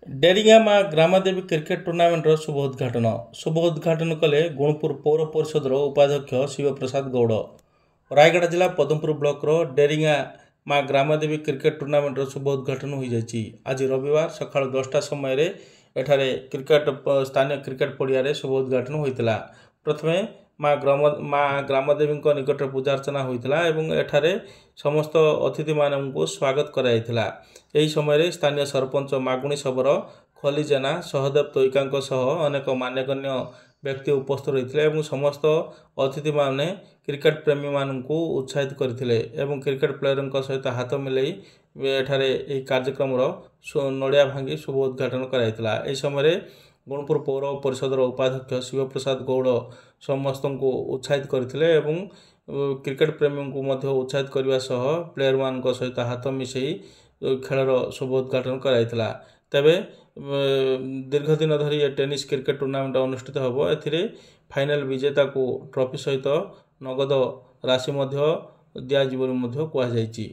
डेरिंगा माँ ग्रामदेवी क्रिकेट टूर्णामेंटर शुभ उद्घाटन कले गुणपुर पौर परिषदर उपाध्यक्ष शिवप्रसाद गौड़। रायगढ़ जिला पदमपुर ब्लॉकर डेरिंगा माँ ग्रामदेवी क्रिकेट टूर्णामेंटर शुभ उद्घाटन हो जाएगी। आज रविवार सका 10टा समय एठारे क्रिकेट स्थानीय क्रिकेट पड़िया शुभ उद्घाटन होता। प्रथमे माँ ग्रामदेवी निकट पूजार्चना होता एवं एठारे समस्त अतिथि मानू स्वागत कराइथिला। यही समय स्थानीय सरपंच मागुणी शबर खली जेना सहदेव तोइका अनेक मान्यगण्य व्यक्ति उपस्थित रही और समस्त अतिथि माने क्रिकेट प्रेमी मानू उत्साहित करथिले एवं क्रिकेट प्लेयर सहित हाथ मिलाई एठारे कार्यक्रम नड़िया भांगी शुभ उद्घाटन कराइथिला। एही समय गुणपुर पौर परिषदर उपाध्यक्ष शिवप्रसाद गौड़ समस्त को उत्साहित करथिले एवं क्रिकेट प्रेमी को उत्साहित करने सह प्लेयर मान सहित हाथ मिसई खेलर शुभ उद्घाटन कराइथिला। तेबे दीर्घ दिन धरी टेनिस क्रिकेट टूर्नामेंट अनुष्ठित होब। एथिरे फाइनल विजेता को ट्रॉफी सहित नगद राशि दिया कहुଯାଇଛି।